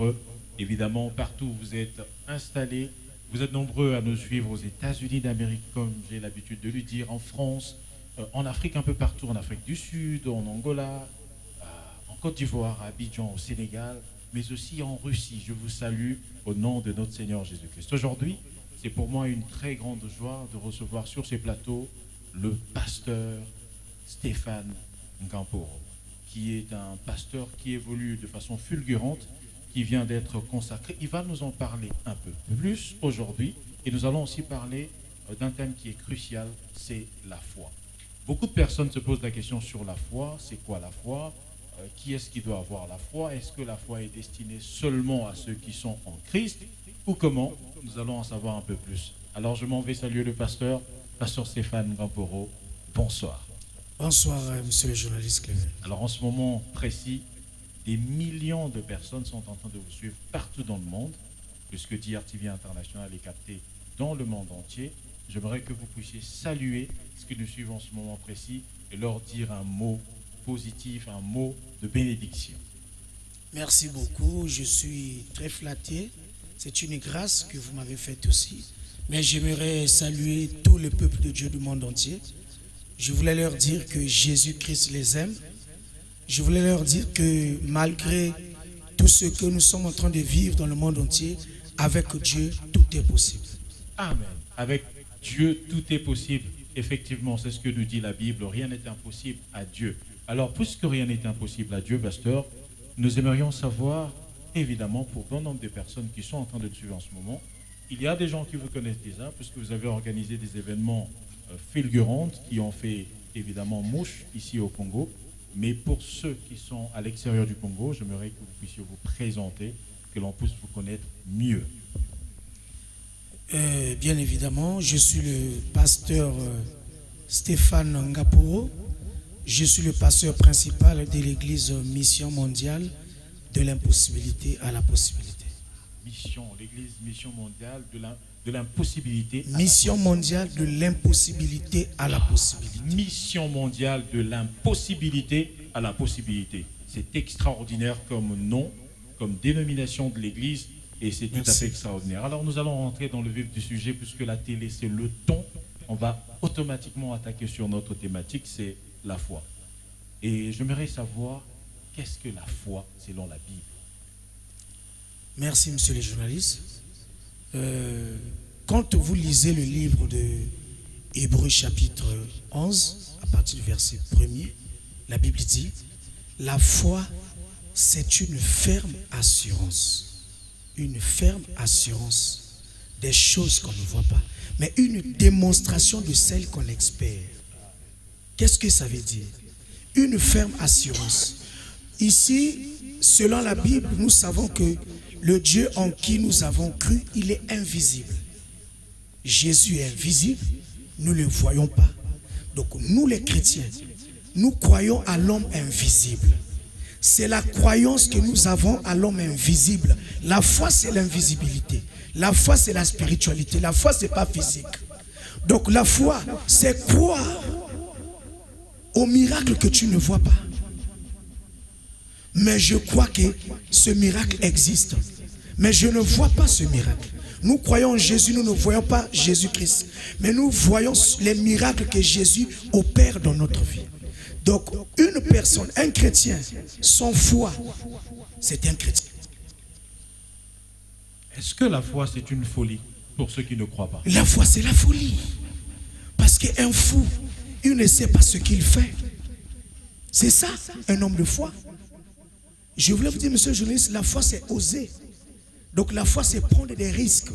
nombreux, évidemment, partout où vous êtes installés. Vous êtes nombreux à nous suivre aux États-Unis d'Amérique, comme j'ai l'habitude de le dire, en France, en Afrique, un peu partout, en Afrique du Sud, en Angola, en Côte d'Ivoire, à Abidjan, au Sénégal, mais aussi en Russie. Je vous salue au nom de notre Seigneur Jésus-Christ. Aujourd'hui, c'est pour moi une très grande joie de recevoir sur ces plateaux le pasteur Stéphane Ngamporo, qui est un pasteur qui évolue de façon fulgurante, qui vient d'être consacré. Il va nous en parler un peu plus aujourd'hui, et nous allons aussi parler d'un thème qui est crucial, c'est la foi. Beaucoup de personnes se posent la question sur la foi. C'est quoi la foi? Qui est-ce qui doit avoir la foi? Est-ce que la foi est destinée seulement à ceux qui sont en Christ? Ou comment? Nous allons en savoir un peu plus. Alors je m'en vais saluer le pasteur Stéphane Ngamporo. Bonsoir. Bonsoir, monsieur le journaliste Clément. Alors en ce moment précis, des millions de personnes sont en train de vous suivre partout dans le monde, puisque DRTV International est capté dans le monde entier. J'aimerais que vous puissiez saluer ce que nous suivons en ce moment précis et leur dire un mot positif, un mot de bénédiction. Merci beaucoup, je suis très flatté. C'est une grâce que vous m'avez faite aussi. Mais j'aimerais saluer tout le peuple de Dieu du monde entier. Je voulais leur dire que Jésus-Christ les aime. Je voulais leur dire que malgré tout ce que nous sommes en train de vivre dans le monde entier, avec Dieu, tout est possible. Amen. Avec Dieu, tout est possible. Effectivement, c'est ce que nous dit la Bible. Rien n'est impossible à Dieu. Alors, puisque rien n'est impossible à Dieu, pasteur, nous aimerions savoir, évidemment, pour bon nombre de personnes qui sont en train de le suivre en ce moment, il y a des gens qui vous connaissent déjà, puisque vous avez organisé des événements fulgurants qui ont fait, évidemment, mouche ici au Congo. Mais pour ceux qui sont à l'extérieur du Congo, j'aimerais que vous puissiez vous présenter, que l'on puisse vous connaître mieux. Bien évidemment, je suis le pasteur Stéphane Ngamporo. Je suis le pasteur principal de l'église Mission Mondiale de l'impossibilité à la possibilité. L'église Mission Mondiale de l'impossibilité. Mission mondiale de l'impossibilité à la possibilité. Mission mondiale de l'impossibilité à la possibilité. C'est extraordinaire comme nom, comme dénomination de l'église, et c'est tout à fait extraordinaire. Alors nous allons rentrer dans le vif du sujet, puisque la télé c'est le ton. On va automatiquement attaquer sur notre thématique, c'est la foi. Et j'aimerais savoir, qu'est-ce que la foi selon la Bible? Merci, monsieur le journaliste. Quand vous lisez le livre de Hébreux chapitre 11, à partir du verset 1er, la Bible dit, la foi, c'est une ferme assurance. Une ferme assurance des choses qu'on ne voit pas, mais une démonstration de celles qu'on espère. Qu'est-ce que ça veut dire? Une ferme assurance. Ici, selon la Bible, nous savons que le Dieu en qui nous avons cru, il est invisible. Jésus est invisible, nous ne le voyons pas. Donc nous les chrétiens, nous croyons à l'homme invisible. C'est la croyance que nous avons à l'homme invisible. La foi, c'est l'invisibilité. La foi, c'est la spiritualité. La foi, ce n'est pas physique. Donc la foi, c'est croire au miracle que tu ne vois pas. Mais je crois que ce miracle existe. Mais je ne vois pas ce miracle. Nous croyons en Jésus, nous ne voyons pas Jésus-Christ. Mais nous voyons les miracles que Jésus opère dans notre vie. Donc, une personne, un chrétien, sans foi, c'est un chrétien. Est-ce que la foi, c'est une folie pour ceux qui ne croient pas? La foi, c'est la folie. Parce qu'un fou, il ne sait pas ce qu'il fait. C'est ça, un homme de foi. Je voulais vous dire, monsieur le journaliste, la foi, c'est oser. Donc, la foi, c'est prendre des risques.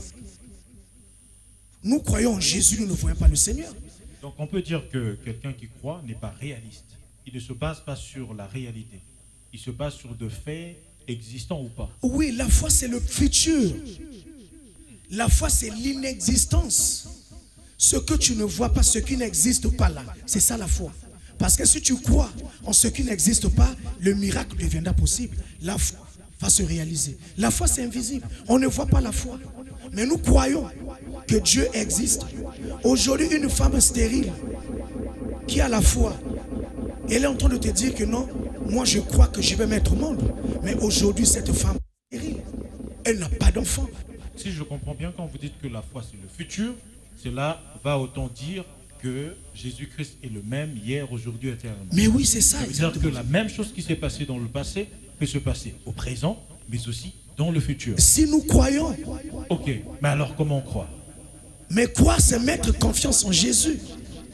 Nous croyons en Jésus, nous ne voyons pas le Seigneur. Donc, on peut dire que quelqu'un qui croit n'est pas réaliste. Il ne se base pas sur la réalité. Il se base sur de faits existants ou pas. Oui, la foi, c'est le futur. La foi, c'est l'inexistence. Ce que tu ne vois pas, ce qui n'existe pas là, c'est ça la foi. Parce que si tu crois en ce qui n'existe pas, le miracle deviendra possible. La foi va se réaliser. La foi, c'est invisible. On ne voit pas la foi. Mais nous croyons que Dieu existe. Aujourd'hui, une femme stérile qui a la foi, elle est en train de te dire que non, moi je crois que je vais mettre au monde. Mais aujourd'hui, cette femme est stérile. elle n'a pas d'enfant. Si je comprends bien, quand vous dites que la foi c'est le futur, cela va autant dire que Jésus-Christ est le même hier, aujourd'hui, éternellement. Mais oui, c'est ça. Ça veut dire que la même chose qui s'est passée dans le passé peut se passer au présent, mais aussi dans le futur. Si nous croyons. Ok, mais alors comment on croit? Mais croire, c'est mettre confiance en Jésus.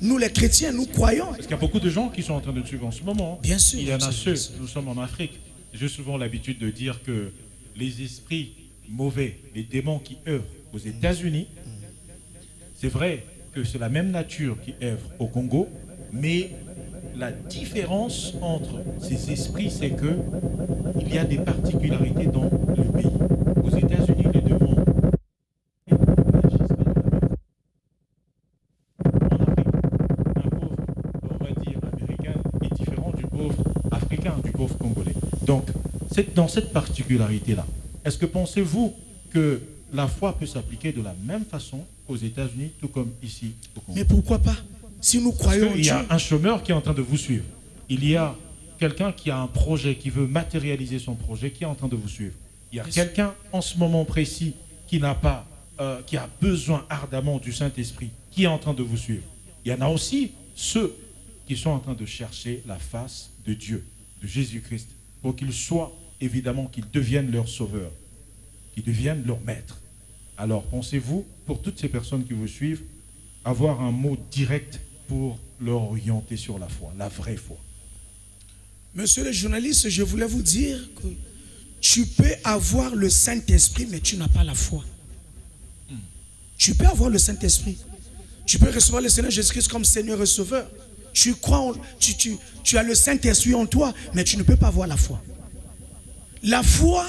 Nous les chrétiens, nous croyons. Parce qu'il y a beaucoup de gens qui sont en train de nous suivre en ce moment. Bien sûr. Il y en a ceux, nous sommes en Afrique. J'ai souvent l'habitude de dire que les esprits mauvais, les démons qui œuvrent aux États-Unis, c'est vrai que c'est la même nature qui œuvre au Congo, mais la différence entre ces esprits, c'est que il y a des particularités dans le pays. Aux États-Unis, les démons n'agissent pas de la même façon. En Afrique, un pauvre, on va dire, américain est différent du pauvre africain, du pauvre congolais. Donc, c'est dans cette particularité-là. Est-ce que pensez-vous que la foi peut s'appliquer de la même façon aux États-Unis, tout comme ici au Congo? Mais pourquoi pas? Si nous croyons en Il y a Dieu. un chômeur qui est en train de vous suivre. Il y a quelqu'un qui a un projet, qui veut matérialiser son projet, qui est en train de vous suivre. Il y a quelqu'un en ce moment précis qui n'a pas, qui a besoin ardemment du Saint-Esprit, qui est en train de vous suivre. Il y en a aussi ceux qui sont en train de chercher la face de Dieu, de Jésus-Christ, pour qu'il soit, évidemment, qu'il devienne leur sauveur, qu'il devienne leur maître. Alors, pensez-vous, pour toutes ces personnes qui vous suivent, avoir un mot direct pour leur orienter sur la foi, la vraie foi? Monsieur le journaliste, je voulais vous dire que tu peux avoir le Saint-Esprit, mais tu n'as pas la foi. Tu peux avoir le Saint-Esprit. Tu peux recevoir le Seigneur Jésus-Christ comme Seigneur et Sauveur. Tu crois, tu as le Saint-Esprit en toi, mais tu ne peux pas avoir la foi. La foi,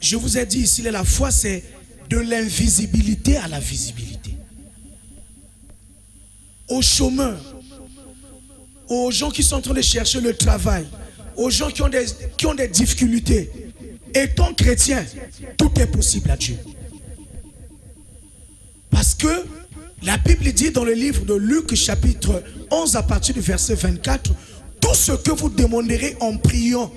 je vous ai dit ici, la foi, c'est de l'invisibilité à la visibilité. Aux chômeurs, aux gens qui sont en train de chercher le travail, aux gens qui ont des difficultés. Étant chrétien, tout est possible à Dieu. Parce que la Bible dit dans le livre de Luc chapitre 11 à partir du verset 24, tout ce que vous demanderez en priant,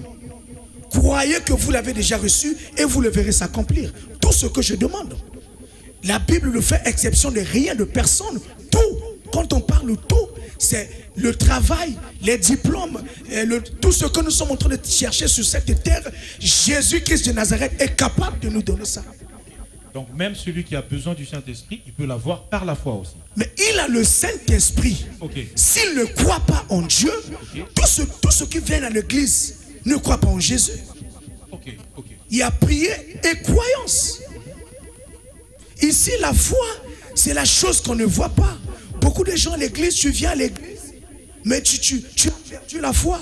croyez que vous l'avez déjà reçu et vous le verrez s'accomplir. Tout ce que je demande. La Bible ne fait exception de rien, de personne. Tout, quand on parle tout, c'est le travail, les diplômes, tout ce que nous sommes en train de chercher sur cette terre. Jésus-Christ de Nazareth est capable de nous donner ça. Donc même celui qui a besoin du Saint-Esprit, il peut l'avoir par la foi aussi. Mais il a le Saint-Esprit. Okay. S'il ne croit pas en Dieu, tous ceux qui viennent à l'église ne croient pas en Jésus. Il y a prière et croyance. Ici, la foi, c'est la chose qu'on ne voit pas. Beaucoup de gens à l'église, tu viens à l'église, mais tu as perdu la foi.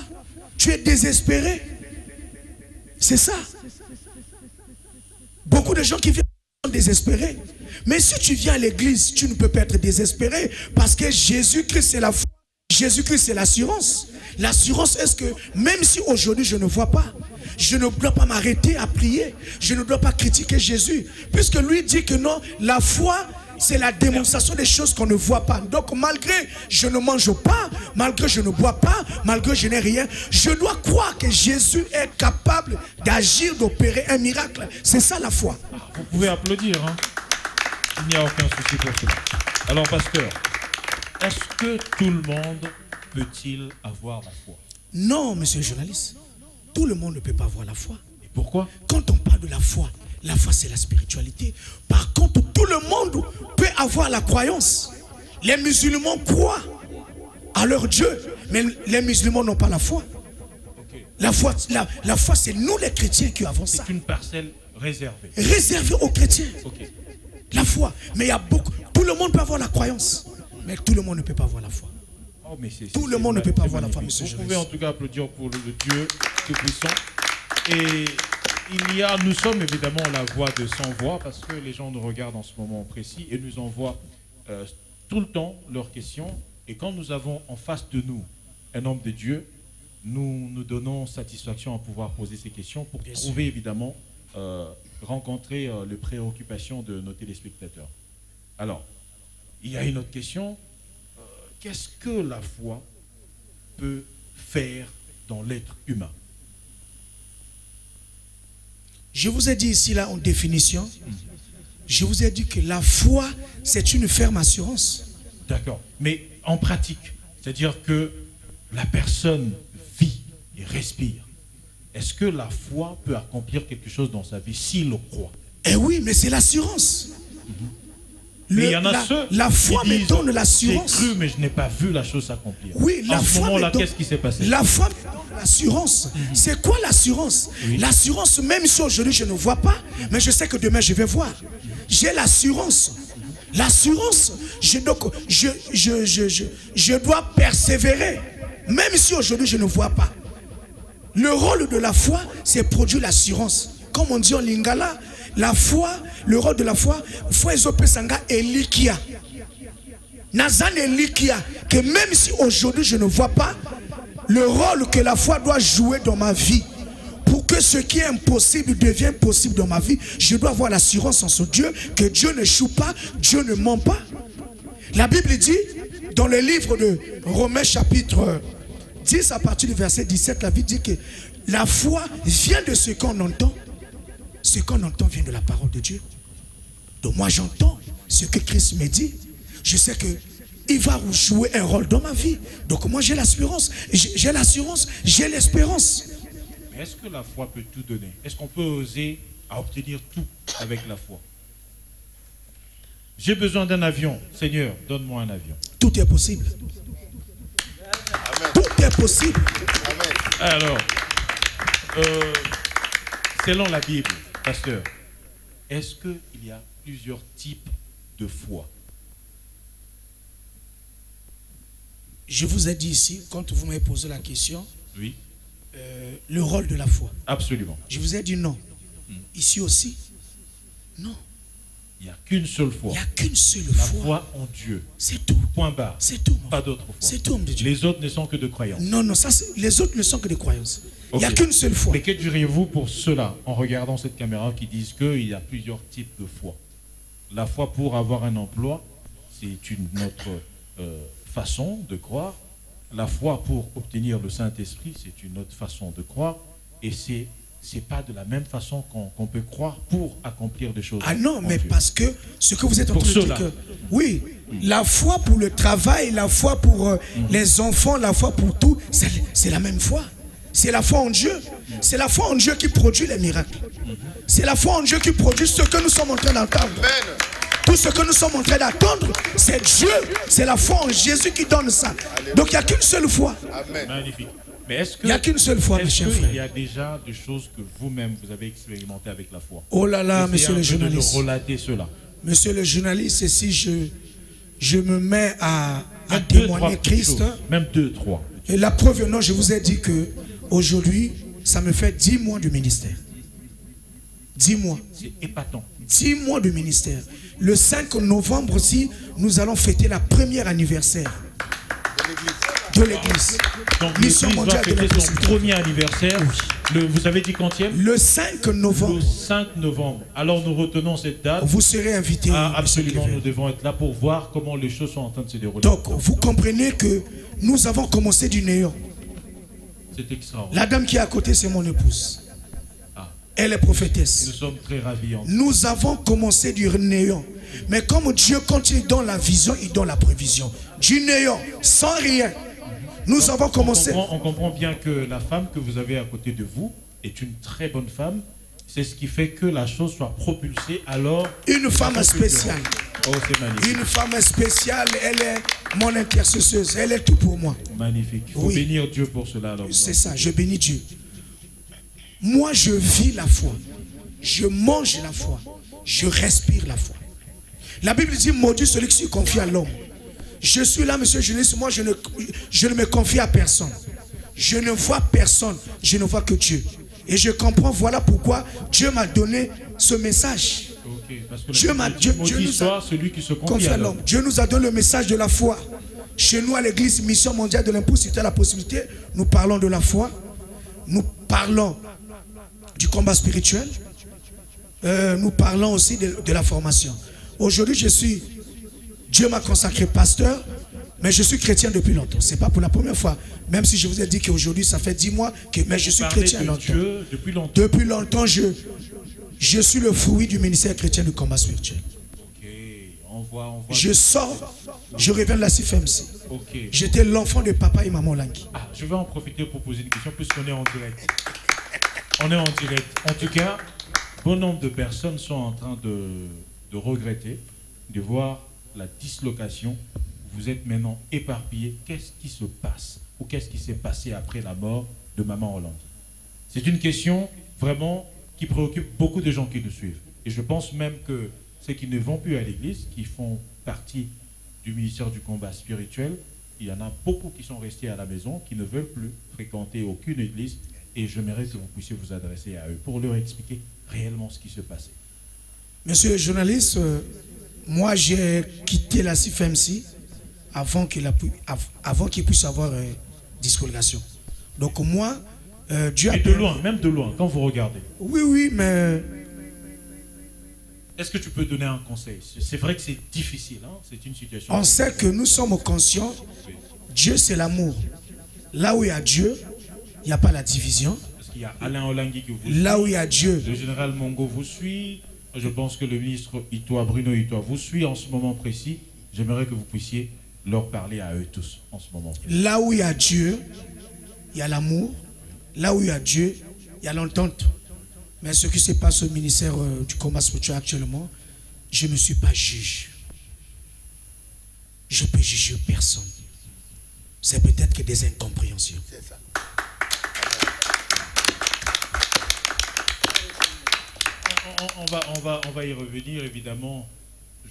Tu es désespéré. C'est ça. Beaucoup de gens qui viennent sont désespérés. Mais si tu viens à l'église, tu ne peux pas être désespéré parce que Jésus-Christ, c'est la foi. Jésus-Christ, c'est l'assurance. L'assurance est que même si aujourd'hui je ne vois pas, je ne dois pas m'arrêter à prier. Je ne dois pas critiquer Jésus. Puisque lui dit que non, la foi, c'est la démonstration des choses qu'on ne voit pas. Donc malgré je ne mange pas, malgré je ne bois pas, malgré je n'ai rien, je dois croire que Jésus est capable d'agir, d'opérer un miracle. C'est ça la foi. Vous pouvez applaudir, hein? Il n'y a aucun souci pour cela. Alors pasteur, est-ce que tout le monde peut-il avoir la foi? Non, monsieur le journaliste. Tout le monde ne peut pas avoir la foi. Et pourquoi? Quand on parle de la foi c'est la spiritualité. Par contre, tout le monde peut avoir la croyance. Les musulmans croient à leur Dieu, mais les musulmans n'ont pas la foi. Okay. La foi, c'est nous les chrétiens qui avons ça. C'est une parcelle réservée. Réservée aux chrétiens. Okay. La foi. Mais il y a beaucoup. Tout le monde peut avoir la croyance, mais tout le monde ne peut pas avoir la foi. Oh, mais tout le monde ne peut pas avoir la foi, monsieur. Vous pouvez en tout cas applaudir pour le Dieu Tout-Puissant. Et nous sommes évidemment la voix de sans voix parce que les gens nous regardent en ce moment précis et nous envoient tout le temps leurs questions. Et quand nous avons en face de nous un homme de Dieu, nous nous donnons satisfaction à pouvoir poser ces questions pour trouver évidemment, rencontrer les préoccupations de nos téléspectateurs. Alors, il y a une autre question. Qu'est-ce que la foi peut faire dans l'être humain? Je vous ai dit ici, là, en définition, je vous ai dit que la foi, c'est une ferme assurance. D'accord. Mais en pratique, c'est-à-dire que la personne vit et respire. Est-ce que la foi peut accomplir quelque chose dans sa vie s'il le croit? Eh oui, mais c'est l'assurance. Mais il y en a ceux la foi qui me disent, donne l'assurance. j'ai cru, mais je n'ai pas vu la chose s'accomplir. Oui, la en ce foi moment-là, me donne- qu'est-ce qui s'est passé? La foi me donne l'assurance. C'est quoi l'assurance? Oui. L'assurance, même si aujourd'hui je ne vois pas, mais je sais que demain je vais voir. J'ai l'assurance. L'assurance, je dois persévérer, même si aujourd'hui je ne vois pas. Le rôle de la foi, c'est produire l'assurance. Comme on dit en lingala, la foi, le rôle de la foi, foi ezopesanga elikia. Nazan elikia, que même si aujourd'hui je ne vois pas, le rôle que la foi doit jouer dans ma vie, pour que ce qui est impossible devienne possible dans ma vie, je dois avoir l'assurance en ce Dieu, que Dieu n'échoue pas, Dieu ne ment pas. La Bible dit, dans le livre de Romains chapitre 10, à partir du verset 17, la Bible dit que la foi vient de ce qu'on entend. Ce qu'on entend vient de la parole de Dieu. Donc moi j'entends ce que Christ me dit. Je sais qu'il va jouer un rôle dans ma vie. Donc moi j'ai l'assurance, j'ai l'espérance. Mais est-ce que la foi peut tout donner? Est-ce qu'on peut oser à obtenir tout avec la foi? J'ai besoin d'un avion. Seigneur, donne-moi un avion. Tout est possible. Amen. Tout est possible. Amen. Alors, selon la Bible, pasteur, est-ce qu'il y a plusieurs types de foi? Je vous ai dit ici, quand vous m'avez posé la question, Oui, le rôle de la foi. absolument. Je vous ai dit non. Ici aussi, non. Il n'y a qu'une seule Il foi. n'y a qu'une seule La foi. foi en Dieu. C'est tout. Point barre. C'est tout. mon Pas frère. d'autre foi. C'est tout, homme de Dieu. Les autres ne sont que de croyances. Non, non, ça, les autres ne sont que des croyances. Il n'y a Ok. qu'une seule foi. Mais que diriez-vous pour ceux-là, en regardant cette caméra, qui disent qu'il y a plusieurs types de foi? La foi pour avoir un emploi, c'est une autre façon de croire. La foi pour obtenir le Saint-Esprit, c'est une autre façon de croire. Et c'est pas de la même façon qu'on peut croire pour accomplir des choses. Ah non, en mais Dieu. parce que ce que vous êtes en Pour train de dire, ceux-là. que, oui, la foi pour le travail, la foi pour les enfants, la foi pour tout, c'est la même foi. C'est la foi en Dieu. C'est la foi en Dieu qui produit les miracles. C'est la foi en Dieu qui produit ce que nous sommes en train d'entendre. Amen. Tout ce que nous sommes en train d'attendre, c'est Dieu. C'est la foi en Jésus qui donne ça. Donc il n'y a qu'une seule foi. Amen. Magnifique. Mais est-ce que Il n'y a qu'une seule foi, mes est-ce chers qu'il frères. y a déjà des choses que vous-même vous avez expérimentées avec la foi? Oh là là, Essayez monsieur un le peu de journaliste. nous relater cela. Monsieur le journaliste, et si je me mets à Même deux, trois témoigner petites Christ, choses. Même deux, trois. et la preuve, non, je vous ai dit que aujourd'hui, ça me fait 10 mois de ministère. 10 mois. C'est épatant. 10 mois de ministère. Le 5 novembre aussi, nous allons fêter la première anniversaire de l'église. Donc Mission l'Église va mondiale de fêter son l'impossibilité. premier anniversaire. Vous avez dit quantième? Le 5 Le novembre, 5 novembre. Alors nous retenons cette date. vous serez invité. Ah, monsieur absolument, Kevin. nous devons être là pour voir comment les choses sont en train de se dérouler. Donc, vous comprenez que nous avons commencé du néant. C'est extraordinaire. La dame qui est à côté, c'est mon épouse. Ah. Elle est prophétesse. Nous sommes très ravis. Nous avons commencé du néant. Mais comme Dieu, quand il donne la vision, il donne la prévision. Du néant, sans rien. Nous avons commencé. On comprend bien que la femme que vous avez à côté de vous est une très bonne femme. C'est ce qui fait que la chose soit propulsée alors. Une femme de façon spéciale. fulgurante. Oh, c'est magnifique. Une femme spéciale, elle est mon intercesseuse. Elle est tout pour moi. Magnifique. Il faut Oui. bénir Dieu pour cela. Alors. C'est ça, je bénis Dieu. Moi, je vis la foi. Je mange la foi. Je respire la foi. La Bible dit, maudit celui qui se confie à l'homme. Je suis là, monsieur Julius, moi je ne me confie à personne. Je ne vois personne, je ne vois que Dieu. Et je comprends, voilà pourquoi Dieu m'a donné ce message. Ok, parce que Dieu m'a- Dieu Dieu nous a soit celui qui se confie Confie à à l'homme. l'homme. Dieu nous a donné le message de la foi. Chez nous, à l'église Mission mondiale de l'impôt, si tu as la possibilité, nous parlons de la foi. Nous parlons du combat spirituel. Nous parlons aussi de la formation. Aujourd'hui, Dieu m'a consacré pasteur. Mais je suis chrétien depuis longtemps. Ce n'est pas pour la première fois. Même si je vous ai dit qu'aujourd'hui, ça fait 10 mois, mais je suis chrétien longtemps. Dieu depuis longtemps. Depuis longtemps, je suis le fruit du ministère chrétien du combat spirituel. Ok, on voit. Je sors, je reviens de la CFMC. Ok. J'étais l'enfant de papa et maman Langui. Ah, je vais en profiter pour poser une question puisqu'on est en direct. On est en direct. En tout cas, bon nombre de personnes sont en train de regretter, de voir la dislocation. Vous êtes maintenant éparpillés. Qu'est-ce qui se passe? Ou qu'est-ce qui s'est passé après la mort de maman Hollande? C'est une question vraiment qui préoccupe beaucoup de gens qui nous suivent. Et je pense même que ceux qui ne vont plus à l'église, qui font partie du ministère du combat spirituel, il y en a beaucoup qui sont restés à la maison, qui ne veulent plus fréquenter aucune église. Et j'aimerais que vous puissiez vous adresser à eux pour leur expliquer réellement ce qui se passait. Monsieur le journaliste, moi j'ai quitté la CFMC avant qu'il puisse avoir discolgation. Donc moi, Dieu a... Et de loin, même de loin, quand vous regardez. Oui, mais... Est-ce que tu peux donner un conseil? C'est vrai que c'est difficile, hein? C'est une situation... On sait que nous sommes conscients, Dieu c'est l'amour. Là où il y a Dieu, il n'y a pas la division. Parce qu'il y a Alain Olangui qui vous suit. Là où il y a Dieu. Le général Mongo vous suit. Je pense que le ministre Bruno Itoa vous suit en ce moment précis. J'aimerais que vous puissiez leur parler à eux tous en ce moment précis. Là où il y a Dieu, il y a l'amour. Là où il y a Dieu, il y a l'entente. Mais ce qui se passe au ministère du combat spirituel actuellement, je ne suis pas juge. Je peux juger personne. C'est peut-être que des incompréhensions. C'est ça. On va y revenir, évidemment,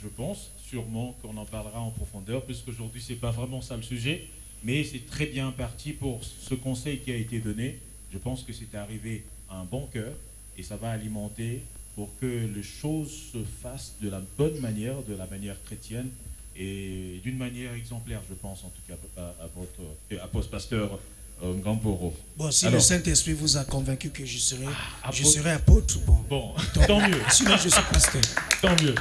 je pense, sûrement qu'on en parlera en profondeur, puisqu'aujourd'hui, ce n'est pas vraiment ça le sujet, mais c'est très bien parti pour ce conseil qui a été donné. Je pense que c'est arrivé à un bon cœur, et ça va alimenter pour que les choses se fassent de la bonne manière, de la manière chrétienne, et d'une manière exemplaire, je pense, en tout cas, à votre pasteur Ngamporo. Bon, si le Saint-Esprit vous a convaincu que je serai apôtre, bon, tant mieux. Sinon, je suis pasteur. Tant mieux.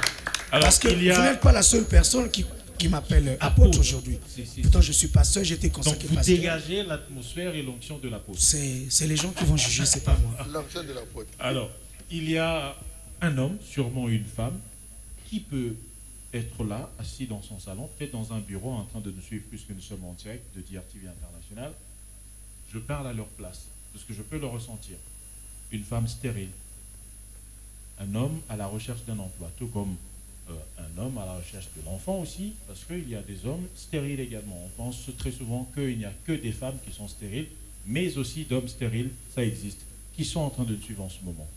Alors, parce que vous n'êtes pas la seule personne qui m'appelle apôtre aujourd'hui. Pourtant, je suis pasteur, j'étais consacré pasteur. Donc, vous dégagez l'atmosphère et l'onction de l'apôtre. C'est les gens qui vont juger, c'est pas moi. L'onction de l'apôtre. Alors, il y a un homme, sûrement une femme, qui peut être là, assis dans son salon, peut-être dans un bureau, en train de nous suivre puisque nous sommes en direct de DRTV International. Je parle à leur place, parce que je peux le ressentir. Une femme stérile. Un homme à la recherche d'un emploi, tout comme un homme à la recherche de l'enfant aussi, parce qu'il y a des hommes stériles également. On pense très souvent qu'il n'y a que des femmes qui sont stériles, mais aussi d'hommes stériles, ça existe, qui sont en train de nous suivre en ce moment.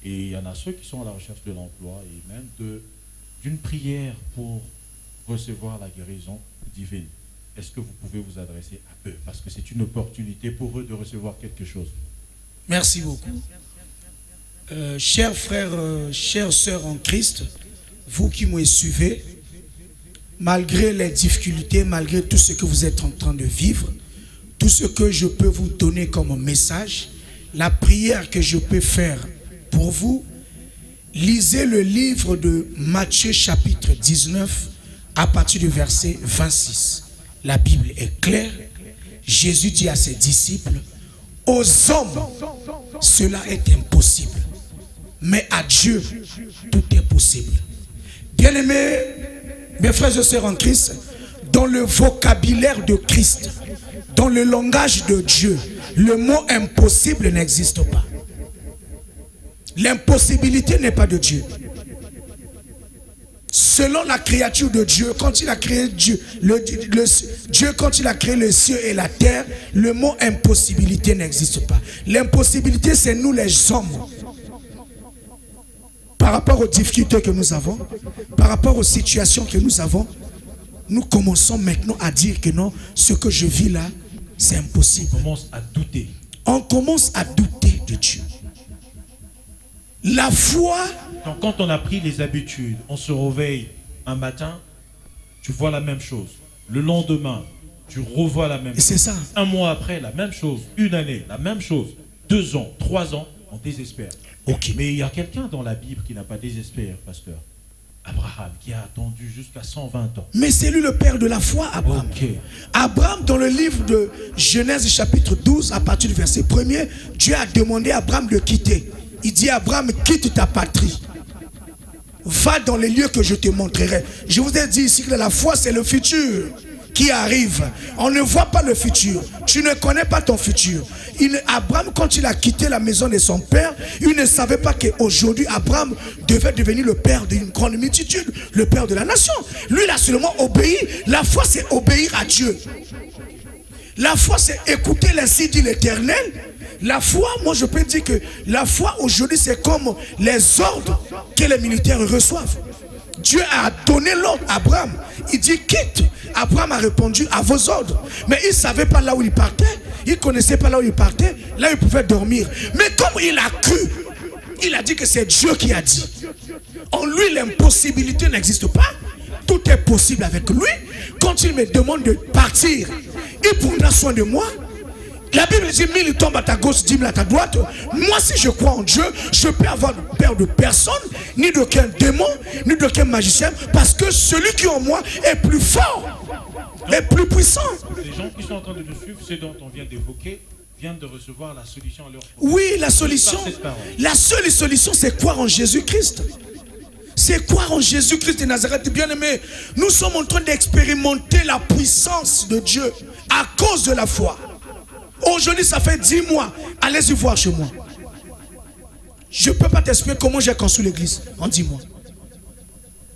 Et il y en a ceux qui sont à la recherche de l'emploi et même d'une prière pour recevoir la guérison divine. Est-ce que vous pouvez vous adresser à eux? Parce que c'est une opportunité pour eux de recevoir quelque chose. Merci beaucoup. Chers frères, chères sœurs en Christ, vous qui me suivez, malgré les difficultés, malgré tout ce que vous êtes en train de vivre, tout ce que je peux vous donner comme message, la prière que je peux faire pour vous, lisez le livre de Matthieu chapitre 19 à partir du verset 26. La Bible est claire. Jésus dit à ses disciples, aux hommes, cela est impossible. Mais à Dieu, tout est possible. Bien-aimés, mes frères et sœurs en Christ, dans le vocabulaire de Christ, dans le langage de Dieu, le mot impossible n'existe pas. L'impossibilité n'est pas de Dieu. Selon la créature de Dieu, quand il a créé Dieu, Dieu quand il a créé le ciel et la terre, le mot impossibilité n'existe pas. L'impossibilité, c'est nous les hommes. Par rapport aux difficultés que nous avons, par rapport aux situations que nous avons, nous commençons maintenant à dire que non, ce que je vis là, c'est impossible. On commence à douter. On commence à douter de Dieu. La foi... Donc quand on a pris les habitudes, on se réveille un matin, tu vois la même chose. Le lendemain, tu revois la même chose. C'est ça. Un mois après, la même chose. Une année, la même chose. 2 ans, 3 ans, on désespère. Ok. Mais il y a quelqu'un dans la Bible qui n'a pas désespéré, pasteur. Abraham, qui a attendu jusqu'à 120 ans. Mais c'est lui le père de la foi, Abraham. Okay. Abraham, dans le livre de Genèse chapitre 12, à partir du verset 1er, Dieu a demandé à Abraham de quitter. Il dit à Abraham, quitte ta patrie. Va dans les lieux que je te montrerai. Je vous ai dit ici que la foi, c'est le futur qui arrive. On ne voit pas le futur. Tu ne connais pas ton futur. Abraham, quand il a quitté la maison de son père, il ne savait pas qu'aujourd'hui, Abraham devait devenir le père d'une grande multitude, le père de la nation. Lui, il a seulement obéi. La foi, c'est obéir à Dieu. La foi, c'est écouter l'ainsi dit l'Éternel. La foi, moi je peux dire que la foi aujourd'hui, c'est comme les ordres que les militaires reçoivent. Dieu a donné l'ordre à Abraham. Il dit quitte. Abraham a répondu à vos ordres. Mais il ne savait pas là où il partait. Il ne connaissait pas là où il partait. Là il pouvait dormir. Mais comme il a cru, il a dit que c'est Dieu qui a dit. En lui, l'impossibilité n'existe pas. Tout est possible avec lui. Quand il me demande de partir, il prendra soin de moi. La Bible dit 1000 tombent à ta gauche, 10 000 à ta droite. Moi, si je crois en Dieu, je peux avoir peur de personne, ni d'aucun démon, ni d'aucun magicien, parce que celui qui est en moi est plus fort, est plus puissant. Les gens qui sont en train de nous suivre, ceux dont on vient d'évoquer, viennent de recevoir la solution à leur problème. Oui, la solution, la seule solution, c'est croire en Jésus-Christ. C'est croire en Jésus-Christ de Nazareth. Bien-aimé, nous sommes en train d'expérimenter la puissance de Dieu à cause de la foi. Aujourd'hui, ça fait 10 mois. Allez-y voir chez moi. Je ne peux pas t'expliquer comment j'ai construit l'église en 10 mois.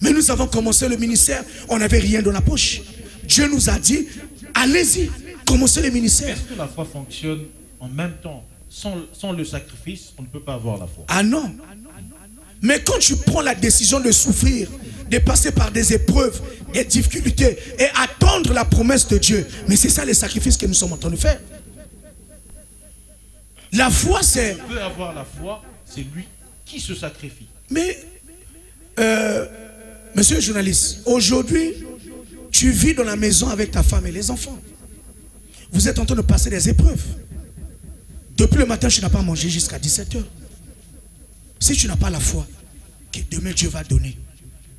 Mais nous avons commencé le ministère, on n'avait rien dans la poche. Dieu nous a dit, allez-y, commencez le ministère. Est-ce que la foi fonctionne en même temps? Sans le sacrifice, on ne peut pas avoir la foi. Ah non. Mais quand tu prends la décision de souffrir, de passer par des épreuves, des difficultés et attendre la promesse de Dieu, mais c'est ça les sacrifices que nous sommes en train de faire. La foi, c'est... On peut avoir la foi, c'est lui qui se sacrifie. Mais, monsieur le journaliste, aujourd'hui, tu vis dans la maison avec ta femme et les enfants. Vous êtes en train de passer des épreuves. Depuis le matin, tu n'as pas mangé jusqu'à 17 h. Si tu n'as pas la foi que demain Dieu va donner,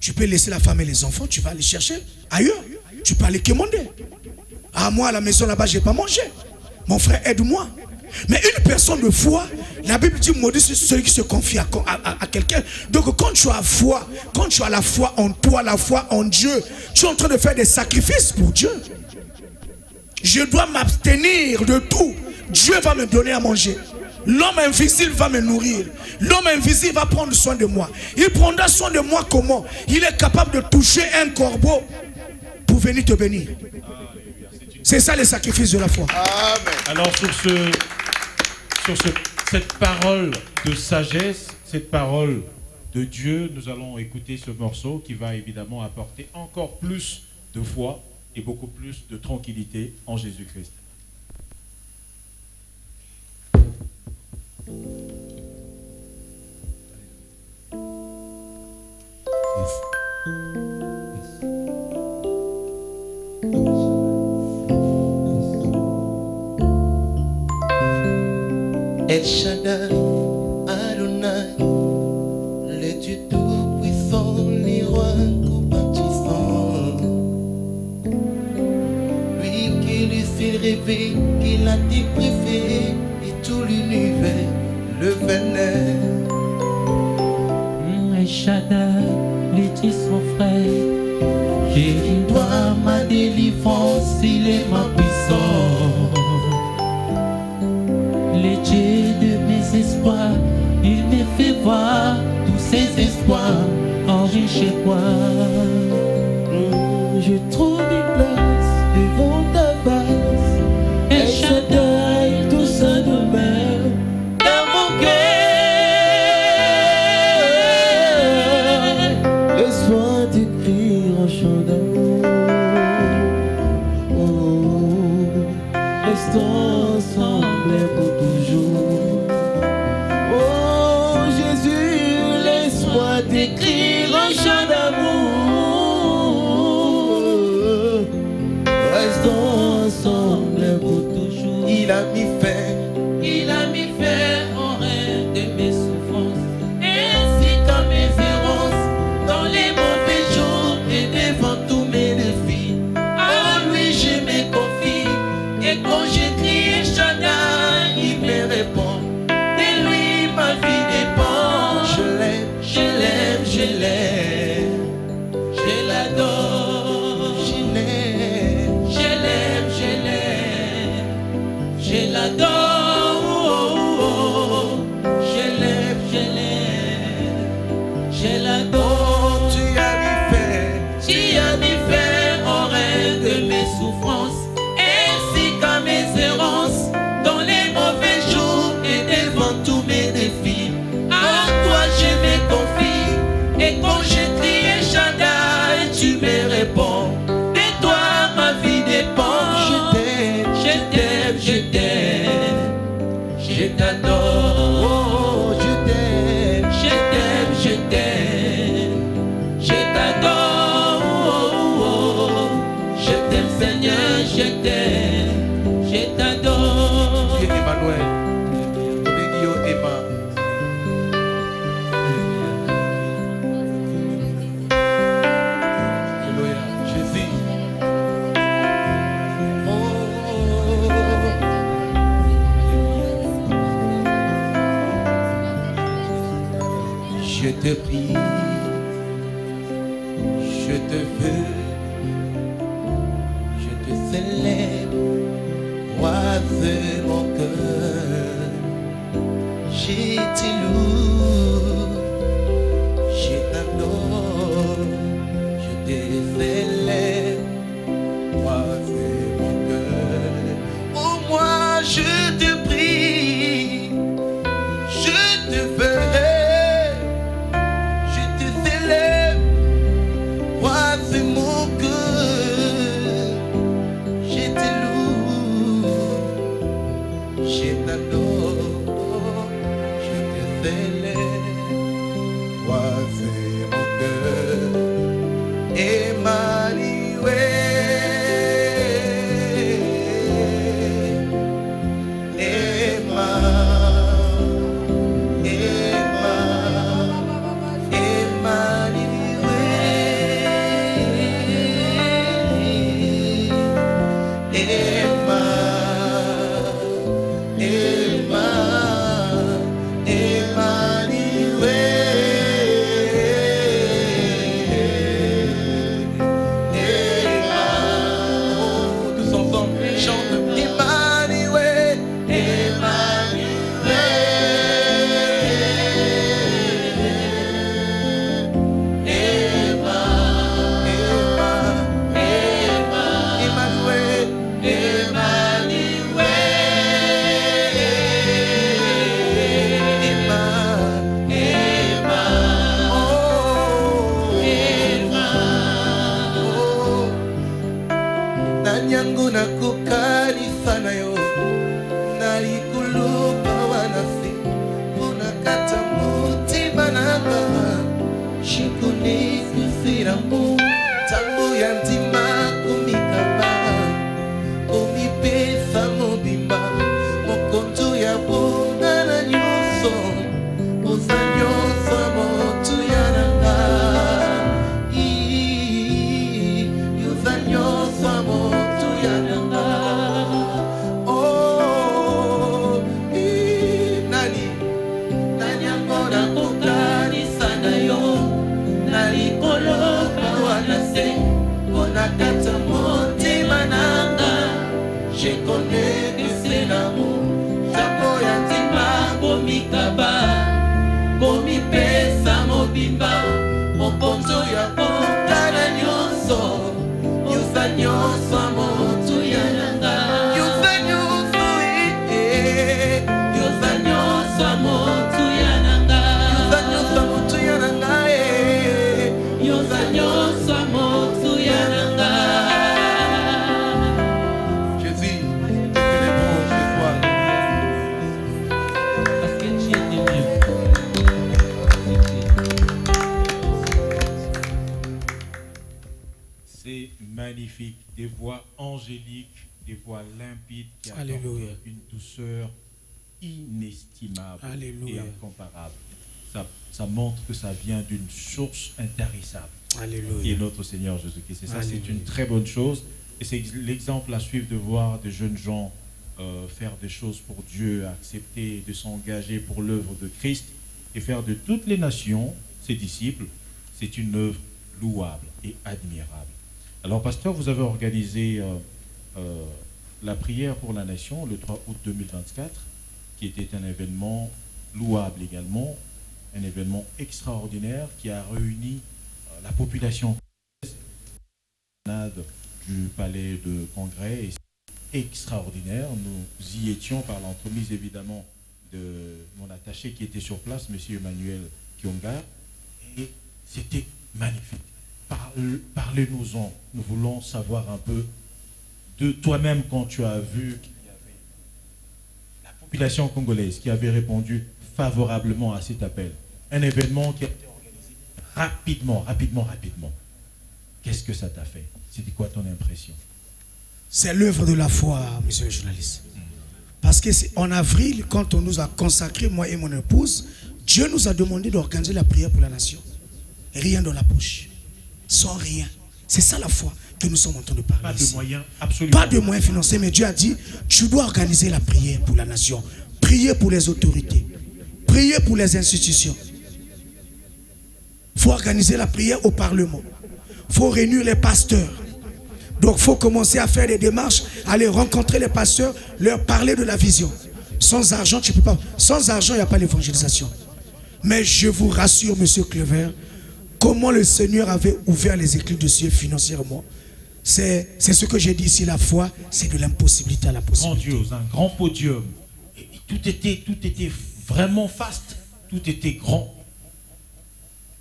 tu peux laisser la femme et les enfants, tu vas aller chercher ailleurs. Tu peux aller commander. Ah, moi, à la maison là-bas, je n'ai pas mangé. Mon frère, aide-moi. Mais une personne de foi, la Bible dit maudit c'est celui qui se confie à quelqu'un. Donc quand tu as foi, quand tu as la foi en toi, la foi en Dieu, tu es en train de faire des sacrifices pour Dieu. Je dois m'abstenir de tout. Dieu va me donner à manger. L'homme invisible va me nourrir. L'homme invisible va prendre soin de moi. Il prendra soin de moi comment? Il est capable de toucher un corbeau pour venir te bénir. C'est ça les sacrifices de la foi. Amen. Alors cette parole de sagesse, cette parole de Dieu, nous allons écouter ce morceau qui va évidemment apporter encore plus de foi et beaucoup plus de tranquillité en Jésus-Christ. El Shaddai, Adonai, le Dieu tout-puissant, le roi compatissant. Lui qui le ciel rêvé, qui l'a dit préféré, et tout l'univers le vénère. El Shaddai, le Dieu son frère, il doit ma délivrance, il est ma puissance. Le Dieu de mes espoirs, il me fait voir tous ses espoirs enrichis chez toi. Je trouve une place devant ta face, El Shaddai, tout ça de mer, dans mon cœur. Laisse-moi t'écrire un chant d'amour. Restons ensemble pour toujours. Oh Jésus, laisse-moi t'écrire un chant d'amour. Restons ensemble pour toujours. Il a mis fin au règne de mes souffrances, ainsi qu'à mes errances dans les mauvais. je l'aime, je l'adore, je l'aime, je l'aime, je l'adore, je l'aime, je l'adore. Tu as mis fin au règne de mes souffrances, ainsi qu'à mes errances, dans les mauvais jours et devant tous mes défis. À toi je me confie, et quand je crie Shaddai, tu me réponds. De toi ma vie dépend. Je t'aime, je t'aime, je t'aime, je t'adore. Je t'aime, je t'aime, je t'aime, je t'adore. Je t'aime Seigneur, je t'aime, je t'adore. Dieu Emmanuel, Omegio Emma. Alléluia, Jésus. Je te prie, je te veux, je te célèbre, roi de mon cœur. Je te loue, je t'adore, je te célèbre, roi de mon cœur. Oh moi je te prie, je te veux. Magnifique, des voix angéliques, des voix limpides qui Alléluia. apportent une douceur inestimable Alléluia. et incomparable. Ça montre que ça vient d'une source intarissable, Alléluia. qui est notre Seigneur Jésus-Christ. Et ça, c'est Alléluia. une très bonne chose. Et c'est l'exemple à suivre de voir des jeunes gens faire des choses pour Dieu, accepter de s'engager pour l'œuvre de Christ et faire de toutes les nations ses disciples. C'est une œuvre louable et admirable. Alors, pasteur, vous avez organisé la prière pour la nation le 3 août 2024, qui était un événement louable également, un événement extraordinaire qui a réuni la population du palais de congrès. Et c'est extraordinaire. Nous y étions par l'entremise évidemment de mon attaché qui était sur place, M. Emmanuel Kionga, et c'était magnifique. Parlez-nous-en. Nous voulons savoir un peu de toi-même quand tu as vu qu'il y avait la population congolaise qui avait répondu favorablement à cet appel. Un événement qui a été organisé rapidement. Qu'est-ce que ça t'a fait? C'était quoi ton impression? C'est l'œuvre de la foi, monsieur le journaliste. Parce que en avril, quand on nous a consacré, moi et mon épouse, Dieu nous a demandé d'organiser la prière pour la nation. Rien dans la poche. Sans rien. C'est ça la foi que nous sommes en train de parler. Pas ici. de moyens, absolument. Pas de moyens financiers, mais Dieu a dit, tu dois organiser la prière pour la nation. Prier pour les autorités. Prier pour les institutions. Il faut organiser la prière au Parlement. Il faut réunir les pasteurs. Donc il faut commencer à faire des démarches, aller rencontrer les pasteurs, leur parler de la vision. Sans argent, tu peux pas. Sans argent, il n'y a pas l'évangélisation. Mais je vous rassure, monsieur Clever, comment le Seigneur avait ouvert les éclus de cieux financièrement. C'est ce que j'ai dit ici, la foi, c'est de l'impossibilité à la possibilité. Grandiose, un grand podium. Et tout était vraiment faste. Tout était grand.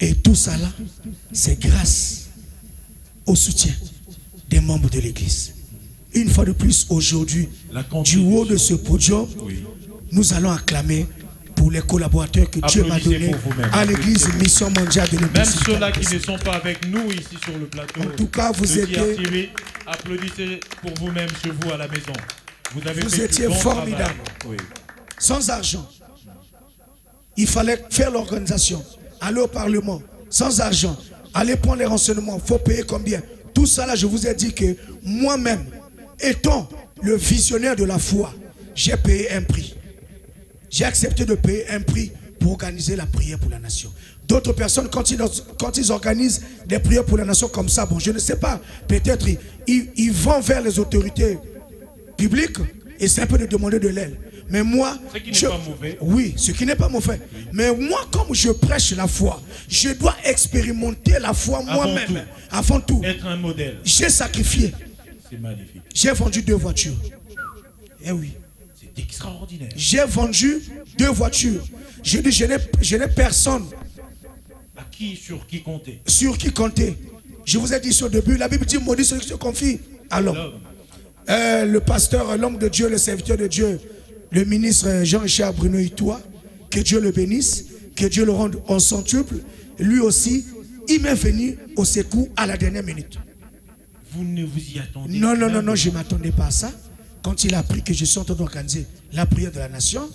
Et tout ça là, c'est grâce au soutien des membres de l'église. Une fois de plus, aujourd'hui, du haut de ce podium, oui, nous allons acclamer pour les collaborateurs que Dieu m'a donnés à l'église Mission Mondiale de l'Église. Même ceux-là qui ne sont pas avec nous ici sur le plateau. En tout cas, vous étiez... Applaudissez pour vous-même chez vous à la maison. Vous étiez formidable. Oui. Sans argent. Il fallait faire l'organisation. Aller au Parlement. Sans argent. Aller prendre les renseignements. Il faut payer combien? Tout ça là, je vous ai dit que moi-même, étant le visionnaire de la foi, j'ai payé un prix. J'ai accepté de payer un prix pour organiser la prière pour la nation. D'autres personnes, quand ils organisent des prières pour la nation comme ça, bon, je ne sais pas, peut-être ils vont vers les autorités publiques et c'est un peu de demander de l'aide. Mais moi, ce qui n'est pas mauvais. Oui, ce qui n'est pas mauvais. Oui. Mais moi, comme je prêche la foi, je dois expérimenter la foi moi-même. Avant tout. Être un modèle. J'ai sacrifié. C'est magnifique. J'ai vendu 2 voitures. Eh oui. C'est extraordinaire. J'ai vendu 2 voitures. Je dis, je n'ai personne. Sur qui compter? Sur qui compter? Je vous ai dit au début, la Bible dit, maudit celui qui se confie à l'homme. Le pasteur, l'homme de Dieu, le serviteur de Dieu, le ministre Jean-Richard Bruno Itoua, que Dieu le bénisse, que Dieu le rende en centuple. Lui aussi, il m'est venu au secours à la dernière minute. Vous ne vous y attendez pas? Non, je ne m'attendais pas à ça. Quand il a appris que je suis en train d'organiser la prière de la nation,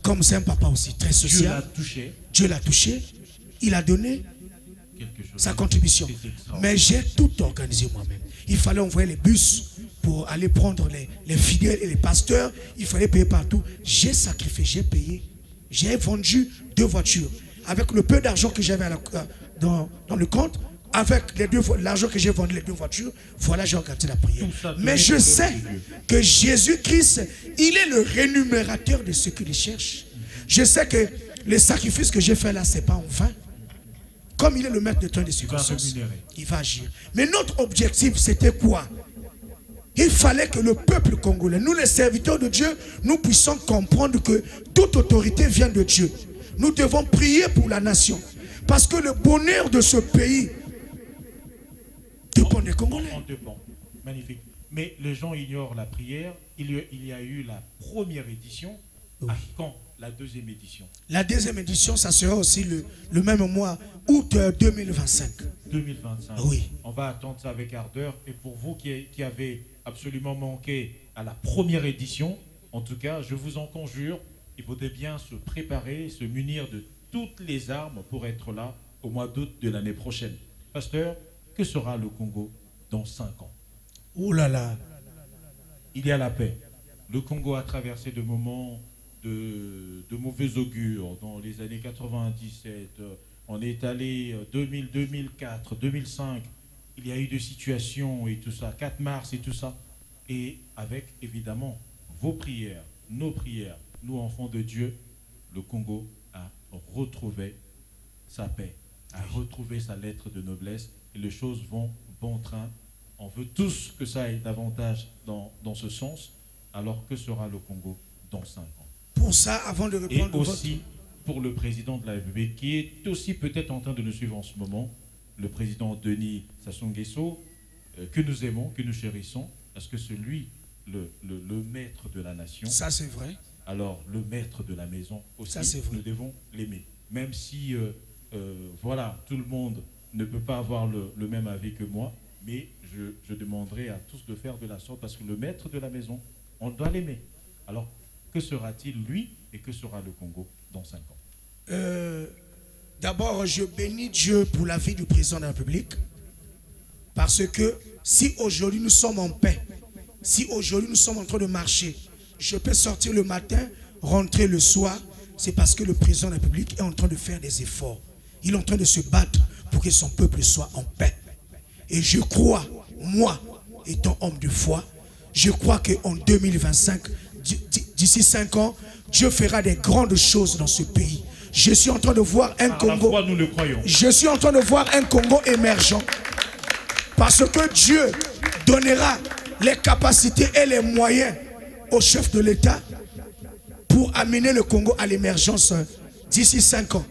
comme c'est un papa aussi très social, Dieu l'a touché. Dieu l'a touché. Il a donné sa contribution. Mais j'ai tout organisé moi-même. Il fallait envoyer les bus pour aller prendre les fidèles et les pasteurs. Il fallait payer partout. J'ai sacrifié, j'ai payé. J'ai vendu 2 voitures. Avec le peu d'argent que j'avais dans le compte, avec l'argent que j'ai vendu les 2 voitures, voilà, j'ai organisé la prière. Mais je sais que Jésus-Christ, il est le rémunérateur de ceux qui le cherchent. Je sais que les sacrifices que j'ai fait là, ce n'est pas en vain. Comme il est le maître de temps des circonstances, il va agir. Mais notre objectif, c'était quoi? Il fallait que le peuple congolais, nous les serviteurs de Dieu, nous puissions comprendre que toute autorité vient de Dieu. Nous devons prier pour la nation. Parce que le bonheur de ce pays dépend des Congolais. Magnifique. Mais les gens ignorent la prière. Il y a eu la première édition. Oui. À quand la deuxième édition? La deuxième édition, ça sera aussi le même mois, août 2025. 2025. Oui. On va attendre ça avec ardeur. Et pour vous qui avez absolument manqué à la première édition, en tout cas, je vous en conjure, il faudrait bien se préparer, se munir de toutes les armes pour être là au mois d'août de l'année prochaine. Pasteur, que sera le Congo dans 5 ans? Oh là là. Il y a la paix. Le Congo a traversé de moments de mauvais augure dans les années 97. On est allé 2000, 2004, 2005. Il y a eu des situations et tout ça, 4 mars et tout ça. Et avec, évidemment, vos prières, nos prières, nous, enfants de Dieu, le Congo a retrouvé sa paix, a retrouvé sa lettre de noblesse. Et les choses vont bon train. On veut tous que ça aille davantage dans ce sens. Alors que sera le Congo dans 5 ans? Pour ça, avant de répondre... Et aussi pour le président de la République, qui est aussi peut-être en train de nous suivre en ce moment, le président Denis Sassou Nguesso, que nous aimons, que nous chérissons, parce que c'est lui le maître de la nation. Ça, c'est vrai. Alors, le maître de la maison aussi, ça, c'est vrai. Nous devons l'aimer. Même si, voilà, tout le monde ne peut pas avoir le même avis que moi, mais je demanderai à tous de faire de la sorte, parce que le maître de la maison, on doit l'aimer. Alors, que sera-t-il, lui, et que sera le Congo dans 5 ans? D'abord, je bénis Dieu pour la vie du président de la République. Parce que si aujourd'hui nous sommes en paix, si aujourd'hui nous sommes en train de marcher, je peux sortir le matin, rentrer le soir, c'est parce que le président de la République est en train de faire des efforts. Il est en train de se battre pour que son peuple soit en paix. Et je crois, moi, étant homme de foi, je crois qu'en 2025, d'ici 5 ans, Dieu fera des grandes choses dans ce pays. Je suis en train de voir un Congo. Nous le croyons. Je suis en train de voir un Congo émergent. Parce que Dieu donnera les capacités et les moyens au chef de l'État pour amener le Congo à l'émergence d'ici 5 ans.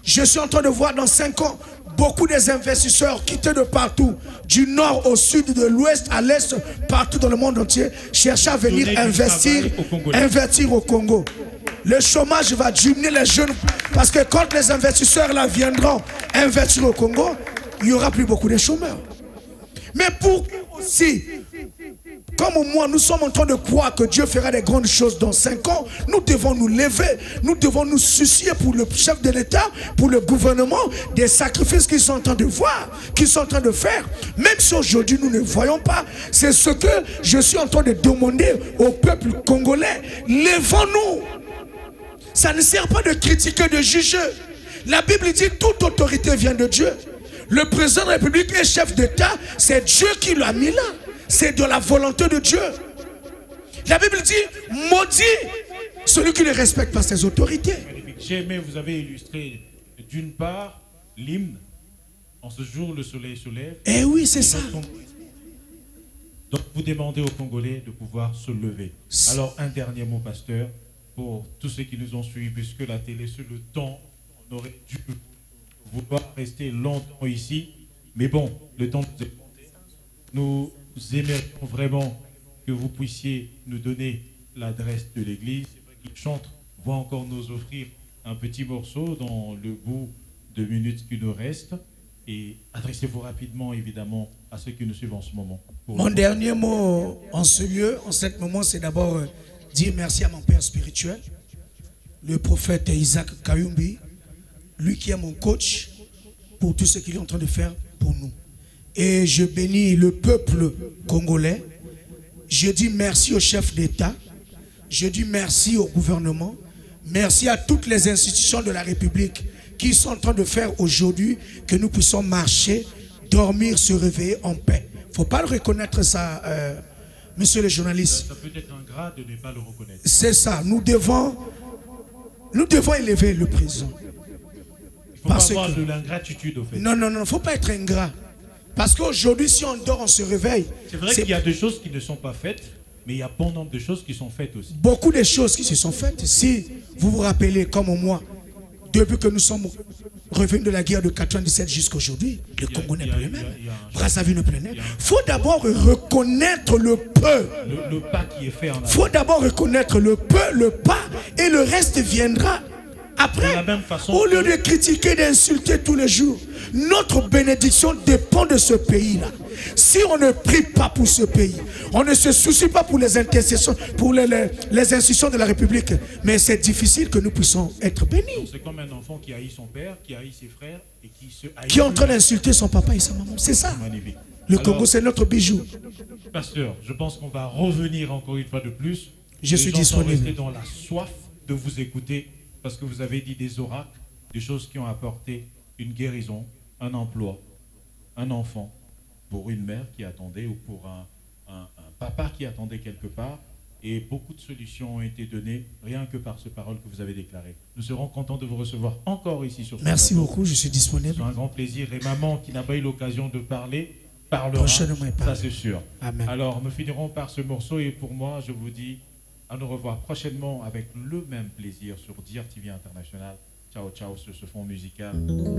Je suis en train de voir dans 5 ans beaucoup des investisseurs quitter de partout, du nord au sud, de l'ouest à l'est, partout dans le monde entier, chercher à venir investir au Congo. Le chômage va diminuer, les jeunes, parce que quand les investisseurs là viendront investir au Congo, il n'y aura plus beaucoup de chômeurs. Mais pour aussi, comme moi, nous sommes en train de croire que Dieu fera des grandes choses dans 5 ans, nous devons nous lever, nous devons nous soucier pour le chef de l'État, pour le gouvernement, des sacrifices qu'ils sont en train de voir, qu'ils sont en train de faire. Même si aujourd'hui nous ne voyons pas, c'est ce que je suis en train de demander au peuple congolais. Levons-nous. Ça ne sert pas de critiquer, de juger. La Bible dit toute autorité vient de Dieu. Le président de la République est chef d'État, c'est Dieu qui l'a mis là. C'est de la volonté de Dieu. La Bible dit, maudit celui qui ne respecte pas ses autorités. J'ai aimé, vous avez illustré d'une part l'hymne, en ce jour le soleil se lève. Eh oui, c'est ça. Donc vous demandez aux Congolais de pouvoir se lever. Alors un dernier mot, pasteur, pour tous ceux qui nous ont suivis, puisque la télé, sur le temps, on aurait dû vouloir rester longtemps ici. Mais bon, le temps nous est compté. Nous aimerions vraiment que vous puissiez nous donner l'adresse de l'église. Les chantres vont encore nous offrir un petit morceau dans le bout de minutes qui nous restent. Et adressez-vous rapidement, évidemment, à ceux qui nous suivent en ce moment. Mon dernier mot en ce lieu, en ce moment, c'est d'abord dire merci à mon père spirituel, le prophète Isaac Kayumbi, lui qui est mon coach pour tout ce qu'il est en train de faire pour nous. Et je bénis le peuple congolais. Je dis merci au chef d'État. Je dis merci au gouvernement. Merci à toutes les institutions de la République qui sont en train de faire aujourd'hui que nous puissions marcher, dormir, se réveiller en paix. Il ne faut pas le reconnaître ça, monsieur le journaliste. Ça peut être ingrat de ne pas le reconnaître. C'est ça. Nous devons élever le président. Il ne faut pas avoir de l'ingratitude, au fait. Non, il ne faut pas être ingrat. Parce qu'aujourd'hui, si on dort, on se réveille. C'est vrai qu'il y a des choses qui ne sont pas faites, mais il y a bon nombre de choses qui sont faites aussi. Beaucoup de choses qui se sont faites. Si vous vous rappelez, comme moi, depuis que nous sommes revenus de la guerre de 97 jusqu'à aujourd'hui, le Congo n'est plus le même. Brazzaville n'est plus le même. Il faut d'abord reconnaître le peu. Le pas qui est fait en avant. Il faut d'abord reconnaître le peu, le pas, et le reste viendra. Après, au lieu de critiquer, d'insulter tous les jours, notre bénédiction dépend de ce pays-là. Si on ne prie pas pour ce pays, on ne se soucie pas pour les intercessions, pour les institutions de la République, mais c'est difficile que nous puissions être bénis. C'est comme un enfant qui haït son père, qui haït ses frères et qui se haït. Qui est en train d'insulter son papa et sa maman. C'est ça. Magnifique. Le Congo, c'est notre bijou. Pasteur, je pense qu'on va revenir encore une fois de plus. Je suis disponible. Rester dans la soif de vous écouter parce que vous avez dit des oracles, des choses qui ont apporté une guérison, un emploi, un enfant pour une mère qui attendait ou pour un papa qui attendait quelque part. Et beaucoup de solutions ont été données rien que par ces paroles que vous avez déclarées. Nous serons contents de vous recevoir encore ici sur ce Merci plateau. beaucoup, je suis disponible. C'est un grand plaisir. Et maman qui n'a pas eu l'occasion de parler, parlera, Prochainement, elle ça parle. c'est sûr. Amen. Alors nous finirons par ce morceau et pour moi, je vous dis à nous revoir prochainement avec le même plaisir sur Dear TV International. Ciao, ciao sur ce fond musical.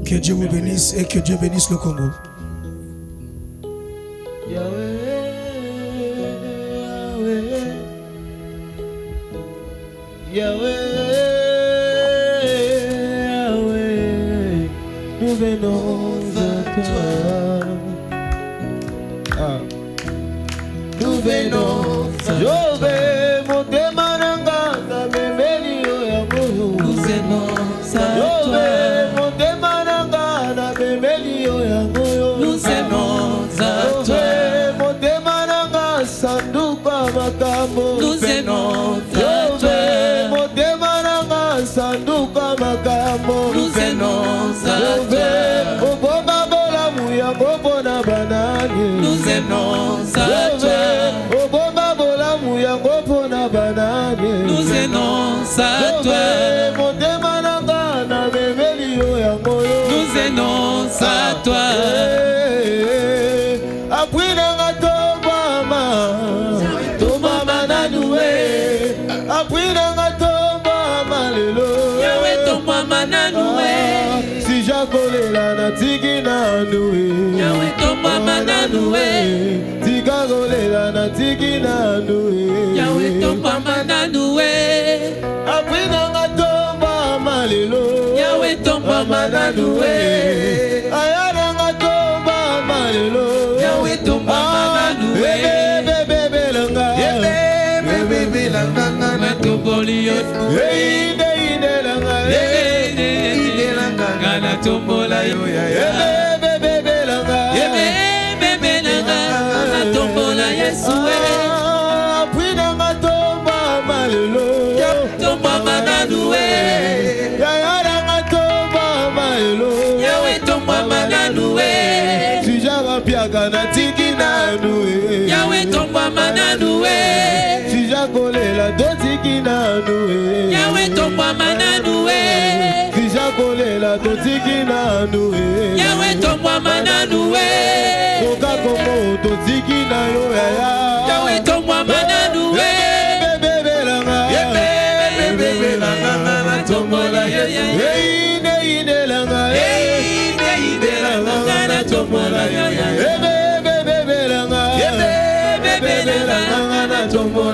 Que Dieu vous bénisse et que Dieu bénisse le Congo. Yahweh, Yahweh, nous venons à toi. Nous venons à Yahweh, mon démananga, na bemelio ya moyo. Nous venons à Yahweh, toi. mon démananga, na bemelio ya moyo. Nous venons à toi. Yahweh, mon démananga, sanduka makambo. Nous venons à toi. Sanduka makambo Nous venons à toi. Oboma bola muya ngopona banani. Nous venons à toi. Oboma bola muya ngopona banani. Nous venons à toi. Motema nanga na bebeli yo ya moyo. Nous venons à toi. Apwina ngato mama. To mama na nuwe. Apwina ngato si jacolela na tigi na noué. Yahweh tomba mananoué. Tiga golela na tigi na noué. Yahweh tomba mananoué. Apwina nga tomba malelo. Yahweh tomba mananoué. Ayana nga tomba malelo. Yahweh tomba mananoué. Bebe langa. Bebe langa Na tomboli yo. ide langa. Ngana tombola yo ya ya. Bebe langa. Bebe nanga. Ngana tombola Yesu. Apwina nga tomba malelo. Tomba mananoué. Yayana nga tomba malelo. Yahweh tomba mananoué. Sijaba piaga na tiki na noué. Yahweh tomba mananoué. Sijakolela do tiki na noué. Yahweh tomba mananoué. Sijakolela do tiki na noué. Yahweh tomba mananoué. Toka komo do tiki na yo yaya. Yahweh tomba mananoué. Bebe langa. Bebe langa na tombola yo ya ya. Ide langa. Ide langa na tombola yo ya ya. Bebe langa. Bebe langa na tombola.